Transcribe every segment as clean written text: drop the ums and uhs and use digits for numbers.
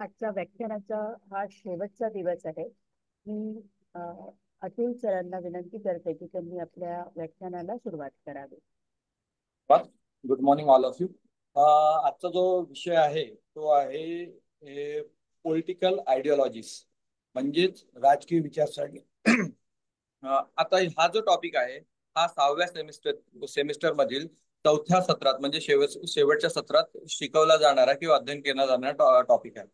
आजच्या व्याख्यानाचा हा शेवटचा दिवस आहे. मी अ, अतुल सरांना विनंती करते की त्यांनी आपल्या व्याख्यानाला सुरुवात करावी. Good morning all of you. आजचा जो विषय आहे तो आहे पॉलिटिकल आयडियोलॉजीज म्हणजेच राजकीय विचारसरणी. आता हा जो टॉपिक आहे हा 6व्या सेमिस्टर मधील 4थ्या सत्रात म्हणजे शेवटच्या सत्रात शिकवला जाणारा किंवा अध्ययन केला जाणारा टॉपिक आहे.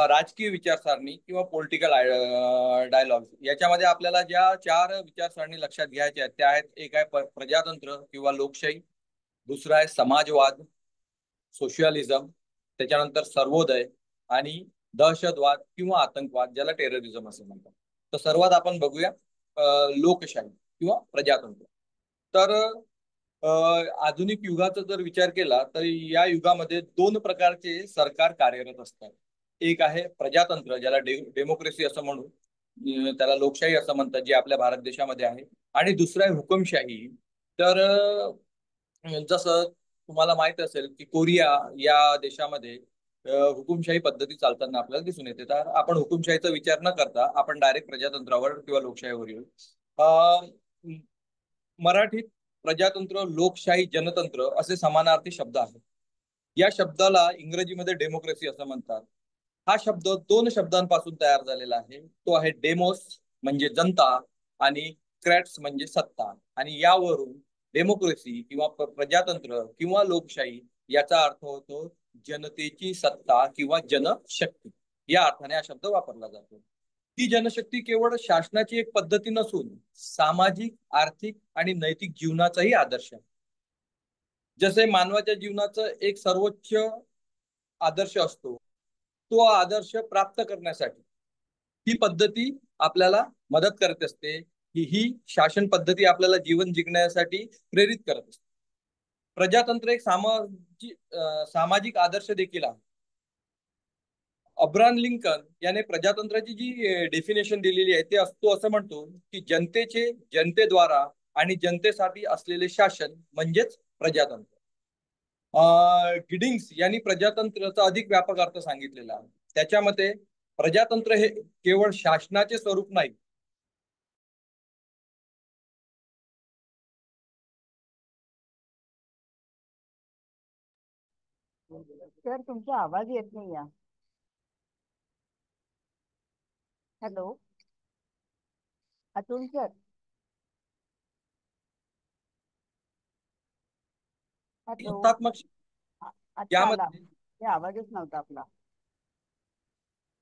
राजकीय विचारसरणी किंवा पॉलिटिकल डायलॉग. याच्यामध्ये आपल्याला ज्या 4 विचारसरणी लक्षात घ्यायच्या आहेत त्या आहेत. एक आहे प्रजातंत्र किंवा लोकशाही, दुसरा आहे समाजवाद, सोशलिझम, त्याच्यानंतर सर्वोदय आणि दहशतवाद किंवा आतंकवाद ज्याला टेररिझम असं म्हणतात. तर सर्वात आपण बघूया लोकशाही किंवा प्रजातंत्र. तर आधुनिक युगाचा जर विचार केला तर या युगामध्ये 2 प्रकारचे सरकार कार्यरत असतात. एक आहे प्रजातंत्र ज्याला डेमोक्रेसी असं म्हणू, त्याला लोकशाही असं म्हणतात, जे आपल्या भारत देशामध्ये आहे. आणि दुसरं आहे हुकुमशाही. तर जसं तुम्हाला माहित असेल की कोरिया या देशामध्ये हुकुमशाही पद्धती चालताना आपल्याला दिसून येते. तर आपण हुकुमशाहीचा विचार न करता आपण डायरेक्ट प्रजातंत्रावर किंवा लोकशाहीवर येऊ. अ, मराठीत प्रजातंत्र, लोकशाही, जनतंत्र असे समानार्थी शब्द आहेत. या शब्दाला इंग्रजीमध्ये डेमोक्रेसी असं म्हणतात. हा शब्द 2 शब्दांपासून तयार झालेला आहे. तो आहे डेमोस म्हणजे जनता आणि क्रॅट्स म्हणजे सत्ता. आणि यावरून डेमोक्रेसी किंवा प्रजातंत्र किंवा लोकशाही याचा अर्थ होतो जनतेची सत्ता किंवा जनशक्ती. या अर्थाने हा शब्द वापरला जातो. ही जनशक्ती केवळ शासनाची एक पद्धती नसून सामाजिक, आर्थिक आणि नैतिक जीवनाचाही आदर्श आहे. जसे मानवाच्या जीवनाचा एक सर्वोच्च आदर्श असतो, तो आदर्श प्राप्त करण्यासाठी ही पद्धती आपल्याला मदत करत असते. ही शासन पद्धती आपल्याला जीवन जगण्यासाठी प्रेरित करत असते. प्रजातंत्र एक सामाजिक आदर्श देखील आहे. अब्राहम लिंकन याने प्रजातंत्राची जी डेफिनेशन दिलेली आहे ते असतो असं म्हणतो की जनतेचे, जनतेद्वारा आणि जनतेसाठी असलेले शासन म्हणजेच प्रजातंत्र. गिडिंग्स यांनी प्रजातंत्राचा अधिक व्यापक अर्थ सांगितलेला आहे. त्याच्या मते प्रजातंत्र हे केवळ शासनाचे स्वरूप नाही, सर, तुमचा आवाज येत नाही या. Hello, Atul sir. हॅलो. संस्थात्मक आत्ता आला. यामध्ये हे आवाजच नव्हता आपला.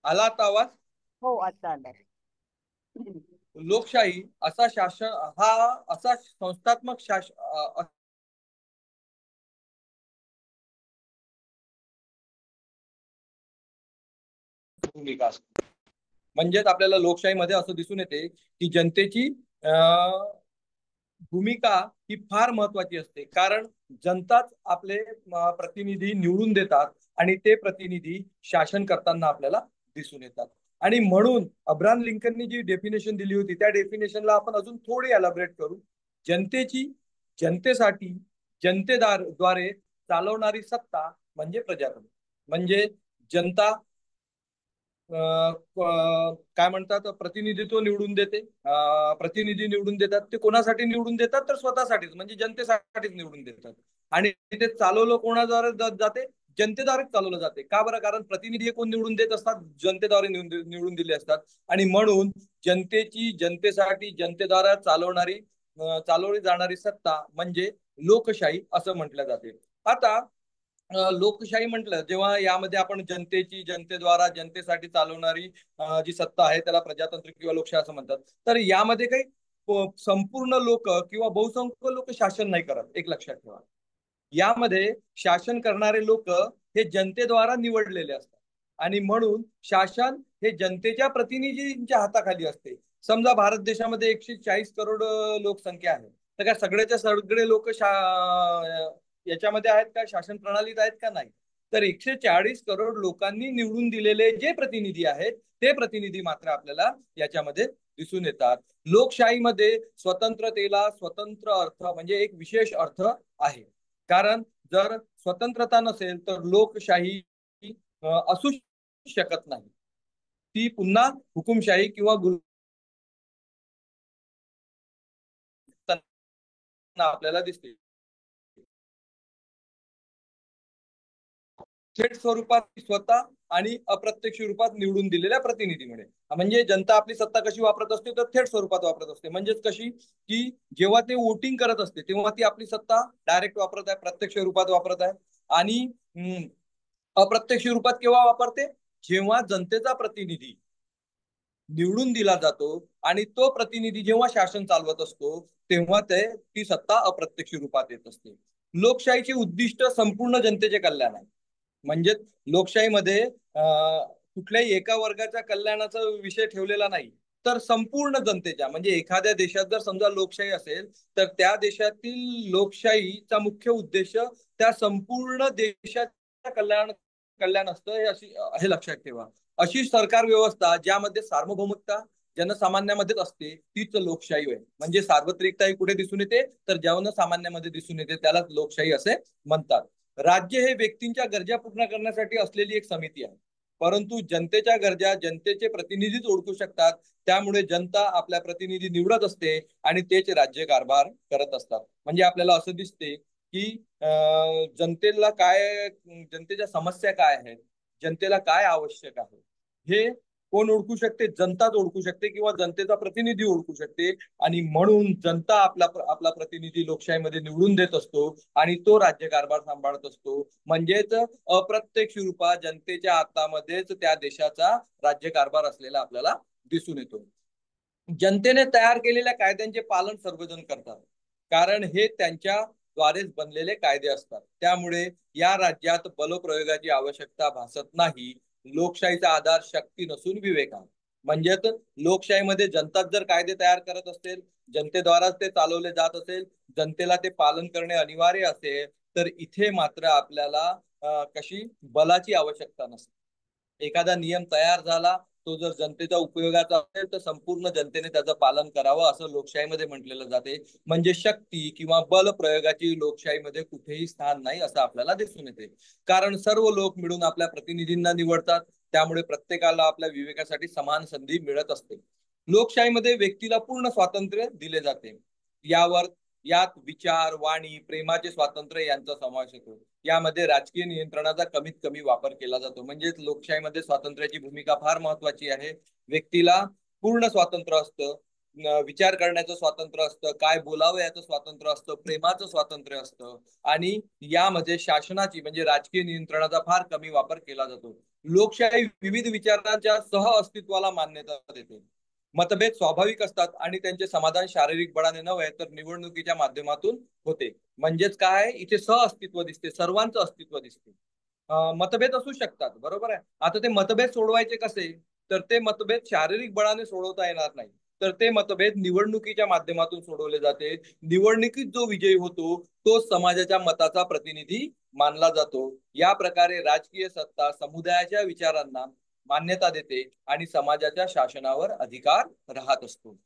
आला आता आवाज. हो, आत्ता आला. लोकशाही असा शासन हा असा संस्थात्मक भूमिका असते. म्हणजेच आपल्याला लोकशाहीमध्ये असं दिसून येते की जनतेची भूमिका ही फार महत्वाची असते. कारण जनताच आपले प्रतिनिधी निवडून देतात आणि ते प्रतिनिधी शासन करताना आपल्याला दिसून येतात. आणि म्हणून अब्राहम लिंकननी जी डेफिनेशन दिली होती त्या डेफिनेशनला आपण अजून थोडी एलॅबरेट करू. जनतेची, जनतेसाठी, जनतेद्वारे चालवणारी सत्ता म्हणजे प्रजातंत्र. म्हणजे जनता काय म्हणतात, प्रतिनिधित्व निवडून देते. प्रतिनिधी निवडून देतात. ते कोणासाठी निवडून देतात तर स्वतःसाठीच म्हणजे जनतेसाठीच निवडून देतात. आणि ते चालवलं कोणाद्वारे जाते, जनतेद्वारे चालवलं जाते. का बरं? कारण प्रतिनिधी हे कोण निवडून देत असतात, जनतेद्वारे निवडून दिले असतात. आणि म्हणून जनतेची, जनतेसाठी, जनतेद्वारे चालवली जाणारी सत्ता म्हणजे लोकशाही असं म्हटलं जाते. आता लोकशाही म्हटलं जेव्हा यामध्ये आपण जनतेची, जनतेद्वारा, जनतेसाठी चालवणारी जी सत्ता आहे त्याला प्रजातंत्र किंवा लोकशाही असं म्हणतात. तर यामध्ये काही संपूर्ण लोक किंवा बहुसंख्य लोक शासन नाही करत, एक लक्षात ठेवा. यामध्ये शासन करणारे लोक हे जनतेद्वारा निवडलेले असतात. आणि म्हणून शासन हे जनतेच्या प्रतिनिधींच्या हाताखाली असते. समजा भारत देशामध्ये 140 करोड लोकसंख्या आहे. तर काय सगळ्याच्या सगळे लोक याच्यामध्ये आहेत का, शासन प्रणालीत आहेत का? नाही. तर 140 करोड लोकांनी निवडून दिलेले जे प्रतिनिधी आहेत ते प्रतिनिधी मात्र आपल्याला याच्यामध्ये दिसून येतात. लोकशाहीमध्ये स्वतंत्रतेला स्वतंत्र अर्थ म्हणजे एक विशेष अर्थ आहे. कारण जर स्वतंत्रता नसेल तर लोकशाही असू शकत नाही. ती पुन्हा हुकुमशाही किंवा आपल्याला दिसते. थेट स्वरूपात स्वतः आणि अप्रत्यक्ष रूपात निवडून दिलेल्या प्रतिनिधीमुळे. म्हणजे जनता आपली सत्ता कशी वापरत असते तर थेट स्वरूपात वापरत असते. म्हणजेच कशी की जेव्हा ते वोटिंग करत असते तेव्हा ती आपली सत्ता डायरेक्ट वापरत आहे, प्रत्यक्ष रूपात वापरत आहे. आणि अप्रत्यक्ष रूपात केव्हा वापरते, जेव्हा जनतेचा प्रतिनिधी निवडून दिला जातो आणि तो प्रतिनिधी जेव्हा शासन चालवत असतो तेव्हा ती सत्ता अप्रत्यक्ष रूपात येत असते. लोकशाहीचे उद्दिष्ट संपूर्ण जनतेचे कल्याण आहे. म्हणजे लोकशाहीमध्ये कुठल्याही एका वर्गाच्या कल्याणाचा विषय ठेवलेला नाही, तर संपूर्ण जनतेच्या. म्हणजे एखाद्या देशात जर समजा लोकशाही असेल तर त्या देशातील लोकशाहीचा मुख्य उद्देश त्या संपूर्ण देशाच्या कल्याण असतं, हे लक्षात ठेवा. अशी सरकार व्यवस्था ज्यामध्ये सार्वभौमकता जनसामान्यामध्येच असते तीच लोकशाही होय. म्हणजे सार्वत्रिकता ही कुठे दिसून येते तर जनसामान्यामध्ये दिसून येते, त्यालाच लोकशाही असे म्हणतात. राज्य हे व्यक्तींच्या गरजा पूर्ण करण्यासाठी असलेली एक समिती आहे, परंतु जनतेच्या गरजा जनतेचे प्रतिनिधीच ओळखू शकतात. त्यामुळे जनता आपल्या प्रतिनिधी निवडत असते आणि तेच राज्य कारभार करत असतात. म्हणजे आपल्याला असं दिसते की जनतेला काय, जनतेच्या समस्या काय आहेत, जनतेला काय आवश्यक आहे हे कोण ओळखू शकते, जनताच ओळखू शकते किंवा जनतेचा प्रतिनिधी ओळखू शकते. आणि म्हणून जनता आपला प्रतिनिधी लोकशाहीमध्ये निवडून देत असतो आणि तो राज्यकारभार सांभाळत असतो. म्हणजेच अप्रत्यक्ष रूपात जनतेच्या हातामध्येच त्या देशाचा राज्यकारभार असलेला आपल्याला दिसून येतो. जनतेने तयार केलेल्या कायद्यांचे पालन सर्वजण करतात, कारण हे त्यांच्या द्वारेच बनलेले कायदे असतात. त्यामुळे या राज्यात बलप्रयोगाची आवश्यकता भासत नाही. लोकशाहीचा आधार शक्ती नसून विवेक आहे. म्हणजेच लोकशाहीमध्ये जनताच जर कायदे तयार करत असेल, जनतेद्वाराच ते चालवले जात असेल, जनतेला ते पालन करणे अनिवार्य असेल, तर इथे मात्र आपल्याला कशी बलाची आवश्यकता नसते. एखादा नियम तयार झाला, तो जर जनतेच्या उपयोगाचा असेल तर संपूर्ण जनतेने त्याचं पालन करावं असं लोकशाहीमध्ये म्हटलेलं जाते. म्हणजे शक्ती किंवा बल प्रयोगाची लोकशाहीमध्ये कुठेही स्थान नाही असं आपल्याला दिसून येते. कारण सर्व लोक मिळून आपल्या प्रतिनिधींना निवडतात, त्यामुळे प्रत्येकाला आपल्या विवेकासाठी समान संधी मिळत असते. लोकशाहीमध्ये व्यक्तीला पूर्ण स्वातंत्र्य दिले जाते. यात विचार, वाणी, प्रेमाचे स्वातंत्र्य यांचा समावेश होतो. यामध्ये राजकीय नियंत्रणाचा कमीत कमी वापर केला जातो. म्हणजे लोकशाहीमध्ये स्वातंत्र्याची भूमिका फार महत्वाची आहे. व्यक्तीला पूर्ण स्वातंत्र्य असतं, विचार करण्याचं स्वातंत्र्य असतं, काय बोलावं याचं स्वातंत्र्य असतं, प्रेमाचं स्वातंत्र्य असतं. आणि यामध्ये शासनाची म्हणजे राजकीय नियंत्रणाचा फार कमी वापर केला जातो. लोकशाही विविध विचारांच्या सह अस्तित्वाला मान्यता देते. मतभेद स्वाभाविक असतात आणि त्यांचे समाधान शारीरिक बळाने नव्हे तर निवडणुकीच्या माध्यमातून होते. म्हणजेच काय, इथे सह अस्तित्व दिसते, सर्वांचं अस्तित्व दिसते. मतभेद असू शकतात, बरोबर आहे. आता ते मतभेद सोडवायचे कसे, तर ते मतभेद शारीरिक बळाने सोडवता येणार नाही, तर ते मतभेद निवडणुकीच्या माध्यमातून सोडवले जाते. निवडणुकीत जो विजयी होतो तो समाजाच्या मताचा प्रतिनिधी मानला जातो. या प्रकारे राजकीय सत्ता समुदायाच्या विचारांना मान्यता देते आणि समाजाच्या शासनावर अधिकार राहत असतो.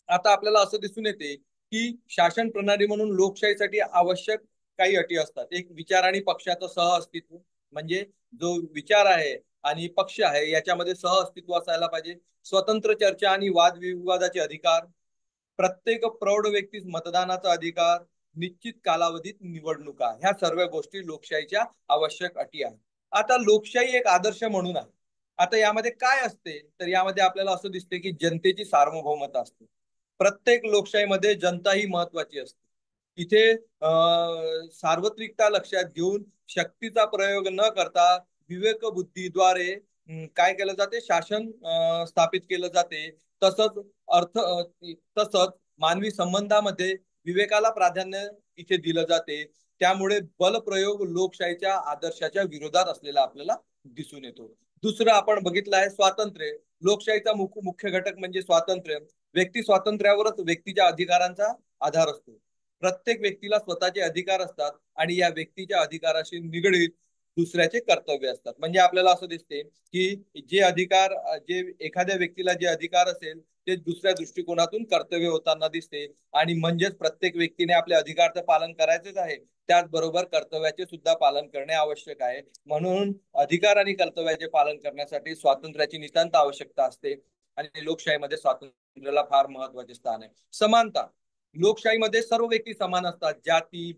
आता आपल्याला असं दिसून येते की शासन प्रणाली म्हणून लोकशाहीसाठी आवश्यक काही अटी असतात. एक, विचार आणि पक्षाचं सह अस्तित्व. म्हणजे जो विचार आहे आणि पक्ष आहे याच्यामध्ये सह अस्तित्व असायला पाहिजे. स्वतंत्र चर्चा आणि वादविवादाचे अधिकार, प्रत्येक प्रौढ व्यक्तीस मतदानाचा अधिकार, निश्चित कालावधीत निवडणुका, ह्या सर्व गोष्टी लोकशाहीच्या आवश्यक अटी आहेत. आता लोकशाही एक आदर्श म्हणून आहे. आता यामध्ये काय असते तर यामध्ये आपल्याला असं दिसते की जनतेची सार्वभौमता असते. प्रत्येक लोकशाहीमध्ये जनता ही महत्वाची असते. इथे सार्वत्रिकता लक्षात घेऊन शक्तीचा प्रयोग न करता विवेक बुद्धीद्वारे काय केलं जाते, शासन स्थापित केलं जाते. तसंच तसंच मानवी संबंधामध्ये विवेकाला प्राधान्य इथे दिलं जाते. त्यामुळे बलप्रयोग लोकशाहीच्या आदर्शाच्या विरोधात असलेला आपल्याला दिसून येतो. दुसरं आपण बघितलं आहे स्वातंत्र्य. लोकशाहीचा मुख्य घटक म्हणजे स्वातंत्र्य. व्यक्ती स्वातंत्र्यावरच व्यक्तीच्या अधिकारांचा आधार असतो. प्रत्येक व्यक्तीला स्वतःचे अधिकार असतात आणि या व्यक्तीच्या अधिकाराशी निगडीत दुसऱ्याचे कर्तव्य असतात. म्हणजे आपल्याला असं दिसते की जे अधिकार, जे एखाद्या व्यक्तीला जे अधिकार असेल ते दुसऱ्या दृष्टिकोनातून कर्तव्य होताना दिसते. आणि म्हणजेच प्रत्येक व्यक्तीने आपले अधिकारचं पालन करायचेच आहे, त्याचबरोबर कर्तव्याचे सुद्धा पालन करणे आवश्यक आहे. म्हणून अधिकार आणि कर्तव्याचे पालन करण्यासाठी स्वातंत्र्याची नितांत आवश्यकता असते. आणि लोकशाहीमध्ये स्वातंत्र्याला फार महत्वाचे स्थान आहे. समानता. लोकशाहीमध्ये सर्व व्यक्ती समान असतात. जाती,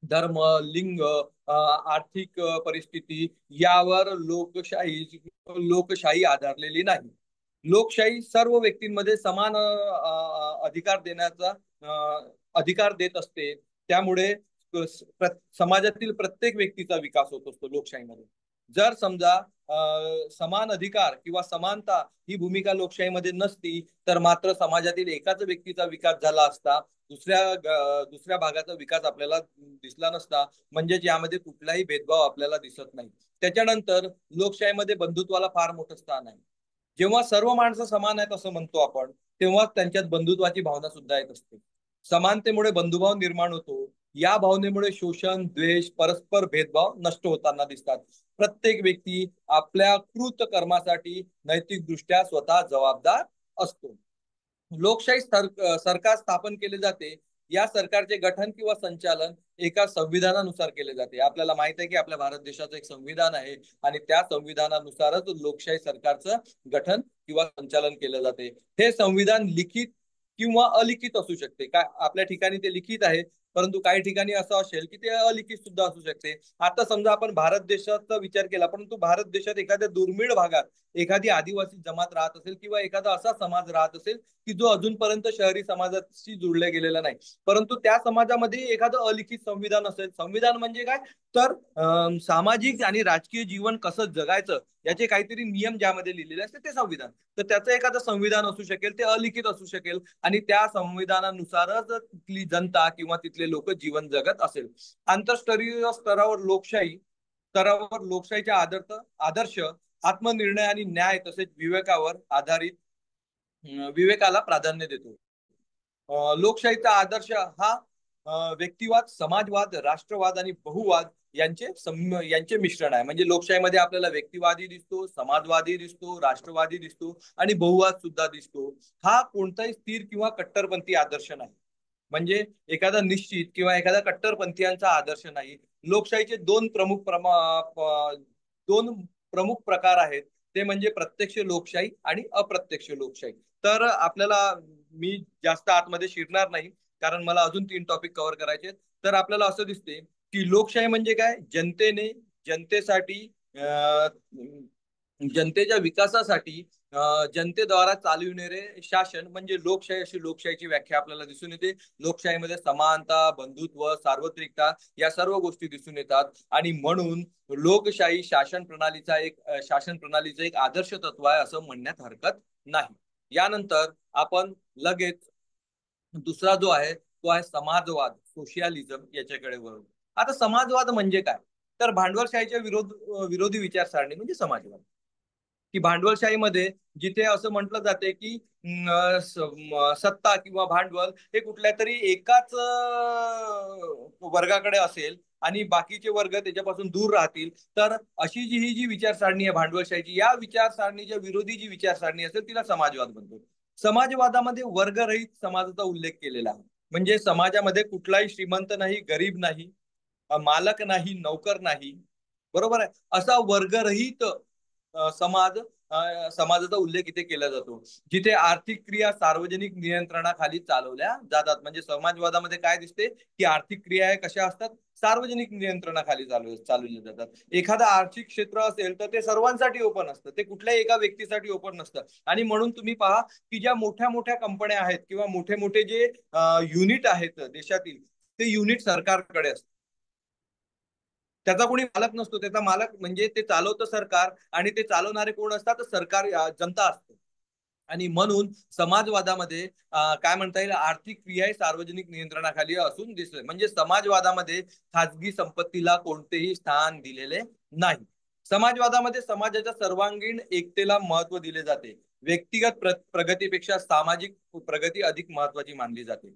धर्म, लिंग, आर्थिक परिस्थिती यावर लोकशाही आधारलेली नाही. लोकशाही सर्व व्यक्तींमध्ये समान अधिकार देण्याचा अधिकार देत असते. त्यामुळे समाजातील प्रत्येक व्यक्तीचा विकास होत असतो लोकशाहीमध्ये. जर समजा समान अधिकार किंवा समानता ही भूमिका लोकशाहीमध्ये नसती तर मात्र समाजातील एकाच व्यक्तीचा विकास झाला असता, दुसऱ्या भागाचा विकास आपल्याला दिसला नसता. म्हणजे यामध्ये कुठलाही भेदभाव आपल्याला दिसत नाही. त्याच्यानंतर लोकशाहीमध्ये बंधुत्वाला फार मोठं स्थान आहे. जेव्हा सर्व माणसं समान आहेत असं म्हणतो आपण, तेव्हा त्यांच्यात बंधुत्वाची भावना सुद्धा येत असते. समानतेमुळे बंधुभाव निर्माण होतो. या भावनेमुळे शोषण, द्वेष, परस्पर भेदभाव नष्ट होताना दिसतात. प्रत्येक व्यक्ती आपल्या कृत कर्मासाठी नैतिकदृष्ट्या स्वतः जबाबदार असतो. लोकशाही सरकार स्थापन केले जाते. या सरकारचे गठन किंवा संचालन एका संविधानानुसार केले जाते. आपल्याला माहित आहे की आपल्या भारत देशाचं एक संविधान आहे आणि त्या संविधानानुसारच लोकशाही सरकारचं गठन किंवा संचालन केलं जाते. हे संविधान लिखित किंवा अलिखित असू शकते. काय आपल्या ठिकाणी ते लिखित आहे, परंतु काही ठिकाणी असं असेल की ते अलिखित सुद्धा असू शकते. आता समजा आपण भारत देशाचा विचार केला, परंतु भारत देशात एखाद्या दुर्मिळ भागात एखादी आदिवासी जमात राहत असेल किंवा एखादा असा समाज राहत असेल की जो अजूनपर्यंत शहरी समाजाशी जोडला गेलेला नाही, परंतु त्या समाजामध्ये एखादं अलिखित संविधान असेल. संविधान म्हणजे काय तर सामाजिक आणि राजकीय जीवन कसं जगायचं याचे काहीतरी नियम ज्यामध्ये लिहिलेले असते ते संविधान. तर त्याचं एखादं संविधान असू शकेल, ते अलिखित असू शकेल आणि त्या संविधानानुसारच तिथली जनता किंवा तिथले लोक जीवन जगत असेल. आंतरस्तरीय स्तरावर लोकशाहीच्या आदर्श आत्मनिर्णय आणि न्याय तसेच विवेकाला प्राधान्य देतो. लोकशाहीचा आदर्श हा व्यक्तिवाद, समाजवाद, राष्ट्रवाद आणि बहुवाद यांचे मिश्रण आहे. म्हणजे लोकशाहीमध्ये आपल्याला व्यक्तिवादी दिसतो, समाजवादी दिसतो, राष्ट्रवादी दिसतो आणि बहुवाद सुद्धा दिसतो. हा कोणताही स्थिर किंवा कट्टरपंथी आदर्श नाही. म्हणजे एखादा निश्चित किंवा एखादा कट्टरपंथीयांचा आदर्श नाही. लोकशाहीचे दोन प्रमुख प्रकार आहेत. ते म्हणजे प्रत्यक्ष लोकशाही आणि अप्रत्यक्ष लोकशाही. तर आपल्याला मी जास्त आतमध्ये शिरणार नाही कारण मला अजून 3 टॉपिक कव्हर करायचे. तर आपल्याला असं दिसते की लोकशाही म्हणजे काय, जनतेसाठी जनतेच्या विकासासाठी जनतेद्वारा चालविणारे शासन म्हणजे लोकशाही, अशी लोकशाहीची व्याख्या आपल्याला दिसून येते. लोकशाहीमध्ये समानता, बंधुत्व, सार्वत्रिकता या सर्व गोष्टी दिसून येतात. आणि म्हणून लोकशाही शासन प्रणालीचं एक आदर्श तत्व आहे असं म्हणण्यात हरकत नाही. यानंतर आपण लगेच दुसरा जो आहे तो आहे समाजवाद, सोशियालिझम याच्याकडे वळू. आता समाजवाद म्हणजे काय तर भांडवलशाहीच्या विरोधी विचारसरणी म्हणजे समाजवाद. की भांडवलशाहीमध्ये जिथे असं म्हटलं जाते की सत्ता किंवा भांडवल हे कुठल्या तरी एकाच वर्गाकडे असेल आणि बाकीचे वर्ग त्याच्यापासून दूर राहतील, तर अशी ही जी विचारसरणी आहे भांडवलशाहीची, या विचारसरणीच्या विरोधी जी विचारसरणी असेल तिला समाजवाद म्हणतो. समाजवादामध्ये वर्गरहित समाजाचा उल्लेख केलेला आहे. म्हणजे समाजामध्ये कुठलाही श्रीमंत नाही, गरीब नाही, मालक नाही, नौकर नाही, बरोबर आहे, असा वर्गरहित समाजाचा उल्लेख इथे केला जातो. जिथे आर्थिक क्रिया सार्वजनिक नियंत्रणाखाली चालवल्या जातात. म्हणजे समाजवादामध्ये काय दिसते की आर्थिक क्रिया कशा असतात, सार्वजनिक नियंत्रणाखाली चालवल्या जातात. एखादं आर्थिक क्षेत्र असेल तर ते सर्वांसाठी ओपन असतं, ते कुठल्याही एका व्यक्तीसाठी ओपन नसतं. आणि म्हणून तुम्ही पहा की ज्या मोठ्या मोठ्या कंपन्या आहेत किंवा मोठे मोठे जे युनिट आहेत देशातील, ते युनिट सरकारकडे असतात. त्याचा कोणी मालक नसतो. त्याचा मालक म्हणजे ते चालवतं सरकार आणि ते चालवणारे कोण असतात, सरकार, जनता असते. आणि म्हणून समाजवादामध्ये काय म्हणता येईल, आर्थिक क्रिया सार्वजनिक नियंत्रणाखाली असून दिसते. म्हणजे समाजवादामध्ये खाजगी संपत्तीला कोणतेही स्थान दिलेले नाही. समाजवादामध्ये समाजाच्या सर्वांगीण एकतेला महत्व दिले जाते. व्यक्तिगत प्रगतीपेक्षा सामाजिक प्रगती अधिक महत्वाची मानली जाते.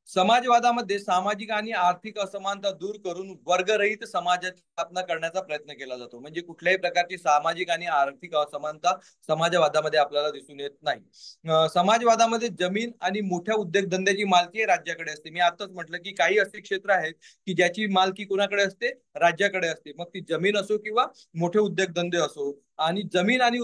समाजवादामध्ये सामाजिक आणि आर्थिक असमानता दूर करून वर्गरहित समाजाची स्थापना करण्याचा प्रयत्न केला जातो. म्हणजे कुठल्याही प्रकारची सामाजिक आणि आर्थिक असमानता समाजवादामध्ये आपल्याला दिसून येत नाही. समाजवादामध्ये जमीन आणि मोठ्या उद्योगधंद्याची मालकी राज्याकडे असते. मी आताच म्हटलं की काही असे क्षेत्र आहेत की ज्याची मालकी कोणाकडे असते, राज्याकडे असते. मग ती जमीन असो किंवा मोठे उद्योगधंदे असो. आणि जमीन आणि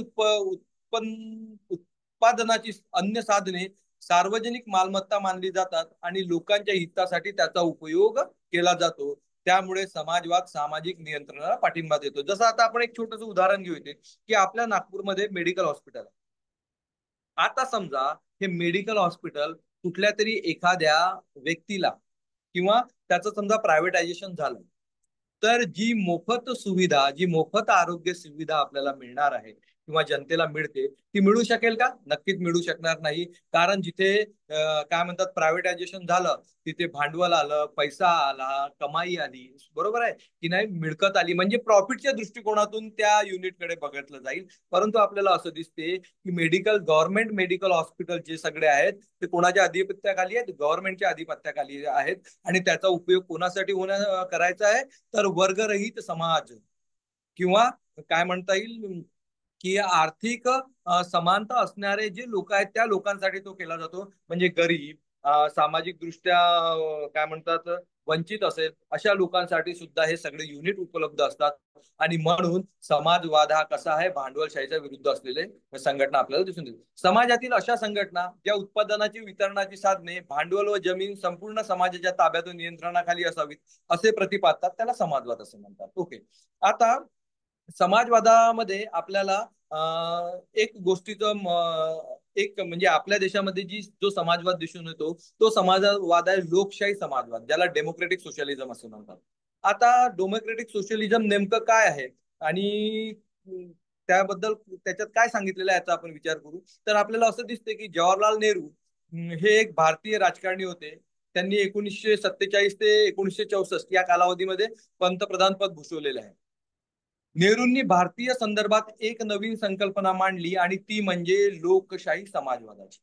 उत्पादनाची अन्य साधने सार्वजनिक मालमत्ता मानली जातात आणि लोकांच्या हितासाठी त्याचा उपयोग केला जातो. त्यामुळे समाजवाद सामाजिक नियंत्रणाला पाठिंबा देतो. जसं आता आपण एक छोटंसं उदाहरण घेऊ इथे की आपल्या नागपूरमध्ये मेडिकल हॉस्पिटल आहे. आता समजा हे मेडिकल हॉस्पिटल कुठल्या तरी एखाद्या व्यक्तीला किंवा त्याचं समजा प्रायव्हेटायझेशन झालं, तर जी मोफत सुविधा, जी मोफत आरोग्य सुविधा आपल्याला मिळणार आहे किंवा जनतेला मिळते, ती मिळू शकेल का? नक्कीच मिळू शकणार नाही. कारण जिथे काय म्हणतात प्रायव्हेटायझेशन झालं, तिथे भांडवल आलं, पैसा आला, कमाई आली, बरोबर आहे की नाही, मिळकत आली, म्हणजे प्रॉफिटच्या दृष्टिकोनातून त्या युनिटकडे बघितलं जाईल. परंतु आपल्याला असं दिसते की गव्हर्नमेंट मेडिकल हॉस्पिटल जे सगळे आहेत ते कोणाच्या अधिपत्याखाली आहेत? गव्हर्नमेंटच्या अधिपत्याखाली आहेत. आणि त्याचा उपयोग कोणासाठी करायचा आहे? तर वर्गरहित समाज किंवा काय म्हणता येईल की आर्थिक समानता असणारे जे लोक आहेत त्या लोकांसाठी तो केला जातो. म्हणजे गरीब, सामाजिक दृष्ट्या काय म्हणतात वंचित असेल अशा लोकांसाठी सुद्धा हे सगळे युनिट उपलब्ध असतात. आणि म्हणून समाजवाद हा कसा आहे, भांडवलशाहीच्या विरुद्ध असलेले संघटना आपल्याला दिसून येते. समाजातील अशा संघटना ज्या उत्पादनाची वितरणाची साधने, भांडवल व जमीन संपूर्ण समाजाच्या ताब्यातून नियंत्रणाखाली असावीत असे प्रतिपादतात, त्याला समाजवाद असे म्हणतात. ओके. आता समाजवादामध्ये आपल्याला एक गोष्टीचं एक म्हणजे आपल्या देशामध्ये जो समाजवाद दिसून येतो तो समाजवाद आहे लोकशाही समाजवाद, ज्याला डेमोक्रेटिक सोशलिझम असे म्हणतात. आता डेमोक्रेटिक सोशलिझम नेमकं काय आहे आणि त्याबद्दल त्याच्यात काय सांगितलेलं आहे याचा आपण विचार करू तर आपल्याला असं दिसते की जवाहरलाल नेहरू हे एक भारतीय राजकारणी होते. त्यांनी 1947 ते 1964 या कालावधीमध्ये पंतप्रधान पद भूषवलेले आहे. नेहरूंनी भारतीय संदर्भात एक नवीन संकल्पना मांडली आणि ती म्हणजे लोकशाही समाजवादाची.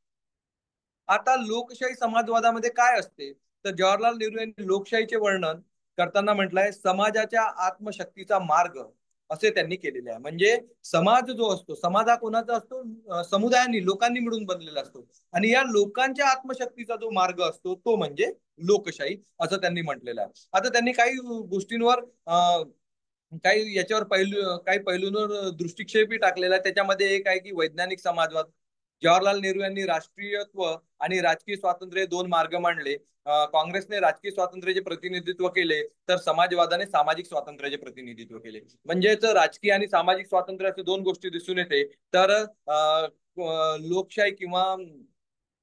आता लोकशाही समाजवादामध्ये काय असते तर जवाहरलाल नेहरू यांनी लोकशाहीचे वर्णन करताना म्हटलंय समाजाच्या आत्मशक्तीचा मार्ग असे त्यांनी केलेले आहे. म्हणजे समाज जो असतो, समाज हा कोणाचा असतो? समुदायांनी, लोकांनी मिळून बनलेला असतो. आणि या लोकांच्या आत्मशक्तीचा जो मार्ग असतो तो म्हणजे लोकशाही असं त्यांनी म्हटलेलं आहे. आता त्यांनी काही गोष्टींवर काही याच्यावर काही पैलूंवर दृष्टिक्षेपही टाकलेला आहे. त्याच्यामध्ये एक आहे की वैज्ञानिक समाजवाद. जवाहरलाल नेहरू यांनी राष्ट्रीयत्व आणि राजकीय स्वातंत्र्य दोन मार्ग मांडले. काँग्रेसने राजकीय स्वातंत्र्याचे प्रतिनिधित्व केले तर समाजवादाने सामाजिक स्वातंत्र्याचे प्रतिनिधित्व केले. म्हणजेच राजकीय आणि सामाजिक स्वातंत्र्य असे दोन गोष्टी दिसून येते. तर लोकशाही किंवा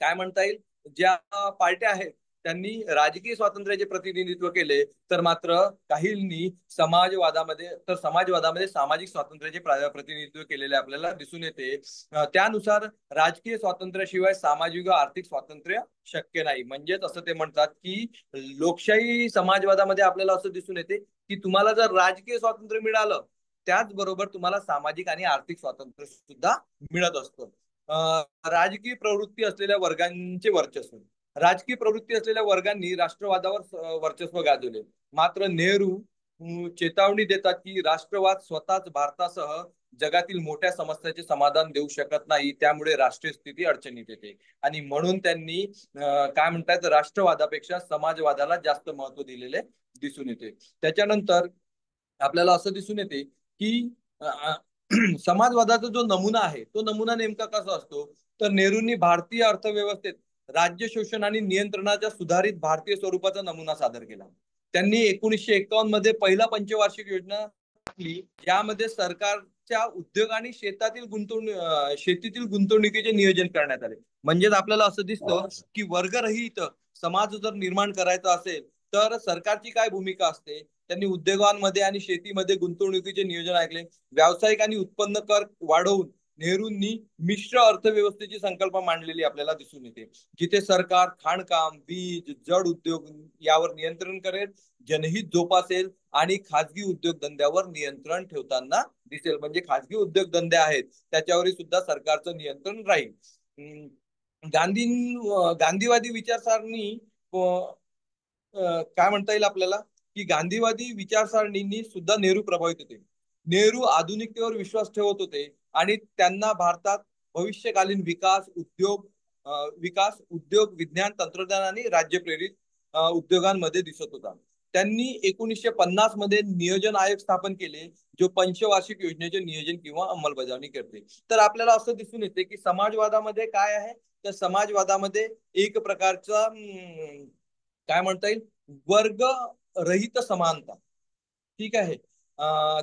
काय म्हणता येईल ज्या पार्ट्या आहेत त्यांनी राजकीय स्वातंत्र्याचे प्रतिनिधित्व केले तर मात्र काहींनी समाजवादामध्ये सामाजिक स्वातंत्र्याचे प्रतिनिधित्व केलेले आपल्याला दिसून येते. त्यानुसार राजकीय स्वातंत्र्याशिवाय सामाजिक व आर्थिक स्वातंत्र्य शक्य नाही. म्हणजेच असं ते म्हणतात की लोकशाही समाजवादामध्ये आपल्याला असं दिसून येते की तुम्हाला जर राजकीय स्वातंत्र्य मिळालं त्याचबरोबर तुम्हाला सामाजिक आणि आर्थिक स्वातंत्र्य सुद्धा मिळत असतं. राजकीय प्रवृत्ती असलेल्या वर्गांचे वर्चस्व. राजकीय प्रवृत्ती असलेल्या वर्गांनी राष्ट्रवादावर वर्चस्व गाजवले. मात्र नेहरू चेतावणी देतात की राष्ट्रवाद स्वतःच भारतासह जगातील मोठ्या समस्याचे समाधान देऊ शकत नाही. त्यामुळे राष्ट्रीय स्थिती अडचणीत येते. आणि म्हणून त्यांनी काय म्हणतात राष्ट्रवादापेक्षा समाजवादाला जास्त महत्व दिलेले दिसून येते. त्याच्यानंतर आपल्याला असं दिसून येते की समाजवादाचा जो नमुना आहे तो नमुना नेमका कसा असतो तर नेहरूंनी भारतीय अर्थव्यवस्थेत राज्य शोषण आणि नियंत्रणाच्या सुधारित भारतीय स्वरूपाचा नमुना सादर केला. त्यांनी 1951 मध्ये पहिला पंचवार्षिक योजना आखली ज्यामध्ये सरकारच्या उद्योग आणि शेतीतील गुंतवणुकीचे नियोजन करण्यात आले. म्हणजेच आपल्याला असं दिसतं की वर्गरहित समाज जर निर्माण करायचा असेल तर सरकारची काय भूमिका असते. त्यांनी उद्योगांमध्ये आणि शेतीमध्ये गुंतवणुकीचे नियोजन ऐकले. व्यावसायिक आणि उत्पन्न कर वाढवून नेहरूंनी मिश्र अर्थव्यवस्थेची संकल्पना मांडलेली आपल्याला दिसून येते. जिथे सरकार खाणकाम, वीज, जड उद्योग यावर नियंत्रण करेल, जनहित जोपासेल आणि खाजगी उद्योगधंद्यावर नियंत्रण ठेवताना दिसेल. म्हणजे खाजगी उद्योगधंदे आहेत त्याच्यावरही सुद्धा सरकारचं नियंत्रण राहील. गांधीवादी विचारसरणी काय म्हणता येईल आपल्याला की गांधीवादी विचारसरणींनी सुद्धा नेहरू प्रभावित होते. नेहरू आधुनिकतेवर विश्वास ठेवत होते आणि त्यांना भारतात भविष्यकालीन विकास उद्योग विज्ञान तंत्रज्ञान आणि राज्य प्रेरित उद्योगांमध्ये दिसत होता. त्यांनी 1950 मध्ये नियोजन आयोग स्थापन केले, जो पंचवार्षिक योजनेचे नियोजन किंवा अंमलबजावणी करते. तर आपल्याला असं दिसून येते की समाजवादामध्ये काय आहे, तर समाजवादामध्ये एक प्रकारचा काय म्हणता येईल वर्ग रहित समानता. ठीक आहे.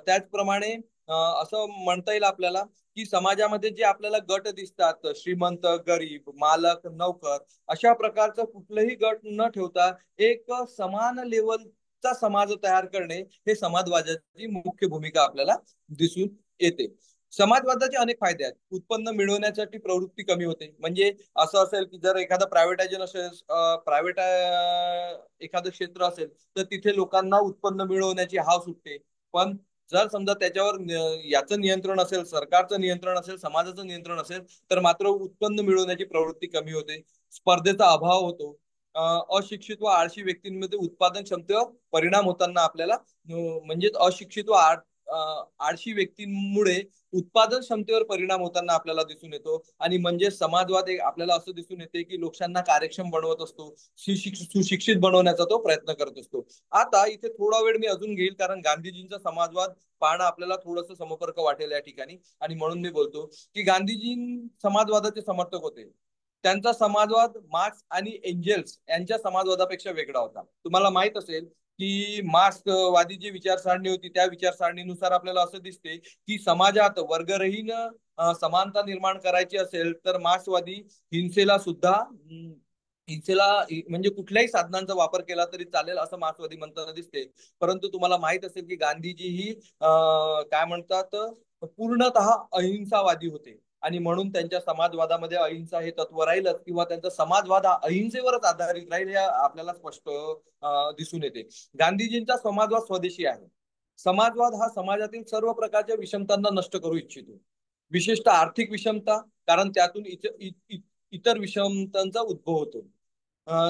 त्याचप्रमाणे असं म्हणता येईल आपल्याला की समाजामध्ये जे आपल्याला गट दिसतात, श्रीमंत, गरीब, मालक, नौकर, अशा प्रकारचं कुठलंही गट न ठेवता एक समान लेवलचा समाज तयार करणे हे समाजवादाची मुख्य भूमिका आपल्याला दिसून येते. समाजवादाचे अनेक फायदे आहेत. उत्पन्न मिळवण्यासाठी प्रवृत्ती कमी होते. म्हणजे असं असेल की जर एखादं प्रायव्हेटायझेशन असेल, प्रायव्हेट एखादं क्षेत्र असेल, तर तिथे लोकांना उत्पन्न मिळवण्याची हाव सुटते. पण जर समजा त्याच्यावर याचं नियंत्रण असेल, सरकारचं नियंत्रण असेल, समाजाचं नियंत्रण असेल, तर मात्र उत्पन्न मिळवण्याची प्रवृत्ती कमी होते, स्पर्धेचा अभाव होतो. अशिक्षित व आळशी व्यक्तींमध्ये उत्पादन क्षमतेवर परिणाम होताना आपल्याला म्हणजेच अशिक्षित व आळशी व्यक्तींमुळे उत्पादन क्षमतेवर परिणाम होताना आपल्याला दिसून येतो. आणि म्हणजे समाजवाद आपल्याला असं दिसून येते की लोकांना कार्यक्षम बनवत असतो, सुशिक्षित बनवण्याचा तो प्रयत्न करत असतो. आता इथे थोडा वेळ मी अजून घेईल, कारण गांधीजींचा समाजवाद पाहणं आपल्याला थोडंसं समर्पक वाटेल या ठिकाणी, आणि म्हणून मी बोलतो की गांधीजी समाजवादाचे समर्थक होते. त्यांचा समाजवाद मार्क्स आणि एंजेल्स यांच्या समाजवादापेक्षा वेगळा होता. तुम्हाला माहित असेल की मार्क्सवादी जी विचारसरणी होती, त्या विचारसरणीनुसार आपल्याला असं दिसते की समाजात वर्गरहीन समानता निर्माण करायची असेल तर मार्क्सवादी हिंसेला सुद्धा हिंसेला म्हणजे कुठल्याही साधनांचा वापर केला तरी चालेल असं मार्क्सवादी म्हणताना दिसते. परंतु तुम्हाला माहित असेल की गांधीजी ही काय म्हणतात पूर्णतः अहिंसावादी होते, आणि म्हणून त्यांच्या समाजवादामध्ये अहिंसा हे तत्व राहीलच, किंवा त्यांचा समाजवाद हा अहिंसेवरच आधारित राहील हे आपल्याला स्पष्ट दिसून येते. गांधीजींचा समाजवाद स्वदेशी आहे. समाजवाद हा समाजातील सर्व प्रकारच्या विषमतांना नष्ट करू इच्छितो, विशेषतः आर्थिक विषमता, कारण त्यातून इतर विषमतांचा उद्भव होतो.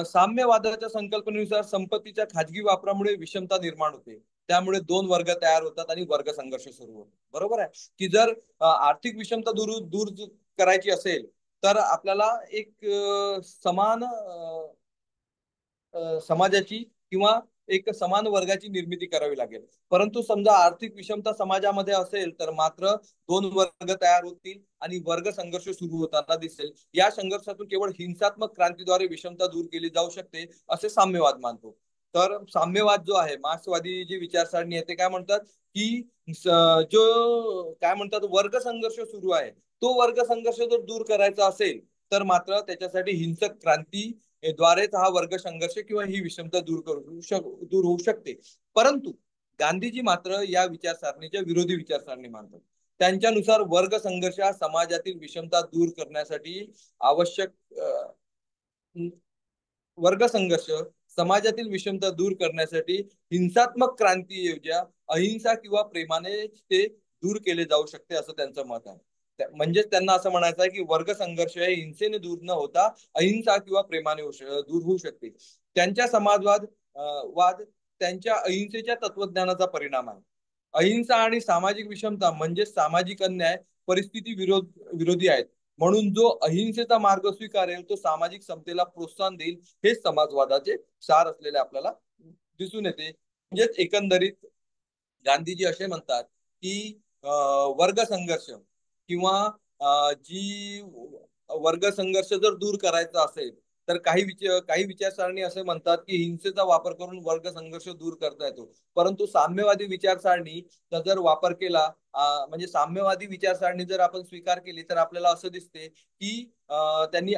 साम्यवादाच्या संकल्पनेनुसार संपत्तीच्या खाजगी वापरामुळे विषमता निर्माण होते, त्यामुळे दोन वर्ग तयार होतात आणि वर्ग संघर्ष सुरू होतो. बरोबर आहे की जर आर्थिक विषमता दूर दूर करायची असेल तर आपल्याला एक समान समाजाची किंवा एक समान वर्गाची निर्मिती करावी लागेल. परंतु समजा आर्थिक विषमता समाजामध्ये असेल तर मात्र दोन वर्ग तयार होतील आणि वर्ग संघर्ष सुरू होताना दिसेल. या संघर्षातून केवळ हिंसात्मक क्रांतीद्वारे विषमता दूर केली जाऊ शकते असे साम्यवाद मानतो. तर साम्यवाद जो आहे, मार्क्सवादी जी विचारसरणी आहे, ते काय म्हणतात की जो काय म्हणतात वर्ग संघर्ष सुरू आहे, तो वर्ग संघर्ष जर दूर करायचा असेल तर मात्र त्याच्यासाठी हिंसक क्रांती द्वारेच हा वर्ग संघर्ष किंवा ही विषमता दूर होऊ शकते. परंतु गांधीजी मात्र या विचारसरणीच्या विरोधी विचारसरणी मानतात. त्यांच्यानुसार वर्ग संघर्ष हा समाजातील विषमता दूर करण्यासाठी आवश्यक वर्ग संघर्ष समाजातील विषमता दूर करण्यासाठी हिंसात्मक क्रांती ऐवजी अहिंसा किंवा प्रेमाने ते दूर केले जाऊ शकते असं त्यांचं मत आहे. म्हणजेच त्यांना असं म्हणायचं आहे की वर्ग संघर्ष हे हिंसेने दूर न होता अहिंसा किंवा प्रेमाने दूर होऊ शकते. त्यांच्या वाद त्यांच्या अहिंसेच्या तत्वज्ञानाचा परिणाम आहे. अहिंसा आणि सामाजिक विषमता म्हणजे सामाजिक अन्याय परिस्थिती विरोधी आहेत. म्हणून जो अहिंसेचा मार्ग स्वीकारेल तो सामाजिक समतेला प्रोत्साहन देईल, हे समाजवादाचे सार असलेले आपल्याला दिसून येते. म्हणजेच एकंदरीत गांधीजी असे म्हणतात की वर्ग संघर्ष किंवा जी वर्ग संघर्ष जर दूर करायचा असेल तर काही विचारसरणी असे म्हणतात की हिंसेचा वापर करून वर्ग संघर्ष दूर करता येतो. परंतु साम्यवादी विचारसरणीचा जर वापर केला, म्हणजे साम्यवादी विचारसरणी जर आपण स्वीकार केली तर आपल्याला असं दिसते की त्यांनी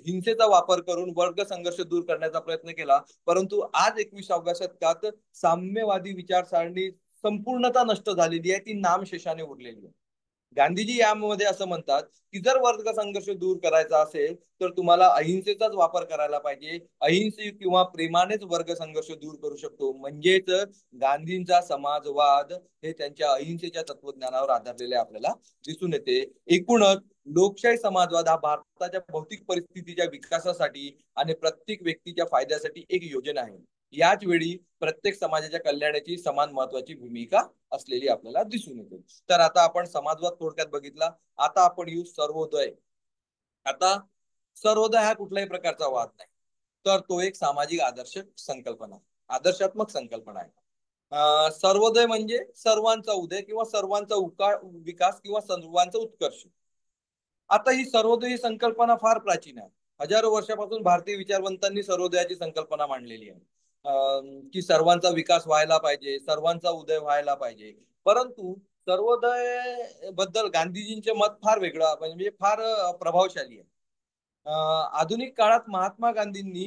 हिंसेचा वापर करून वर्ग संघर्ष दूर करण्याचा प्रयत्न केला. परंतु आज 21व्या शतकात साम्यवादी विचारसरणी संपूर्णतः नष्ट झालेली आहे, ती नामशेषाने उरलेली आहे. गांधीजी यामध्ये असं म्हणतात की जर वर्ग संघर्ष दूर करायचा असेल तर तुम्हाला अहिंसेचाच वापर करायला पाहिजे. अहिंसे किंवा प्रेमानेच वर्ग संघर्ष दूर करू शकतो. म्हणजेच गांधींचा समाजवाद हे त्यांच्या अहिंसेच्या तत्वज्ञानावर आधारलेले आपल्याला दिसून येते. एकूणच लोकशाही समाजवाद हा भारताच्या भौतिक परिस्थितीच्या विकासासाठी आणि प्रत्येक व्यक्तीच्या फायद्यासाठी एक योजना आहे. याच वेळी प्रत्येक समाजाच्या कल्याणाची समान महत्वाची भूमिका असलेली आपल्याला दिसून येते. तर आता आपण समाजवाद थोडक्यात बघितला. आता आपण येऊ सर्वोदय. आता सर्वोदय हा कुठल्याही प्रकारचा वाद नाही, तर तो एक सामाजिक संकल्पना आदर्शात्मक संकल्पना आहे. सर्वोदय म्हणजे सर्वांचा उदय किंवा सर्वांचा विकास किंवा सर्वांचा उत्कर्ष. आता ही सर्वोदय ही संकल्पना फार प्राचीन आहे. हजारो वर्षापासून भारतीय विचारवंतांनी सर्वोदयाची संकल्पना मांडलेली आहे. की सर्वांचा विकास व्हायला पाहिजे, सर्वांचा उदय व्हायला पाहिजे. परंतु सर्वोदय बद्दल गांधीजींचे मत फार वेगळं म्हणजे फार प्रभावशाली आहे. आधुनिक काळात महात्मा गांधींनी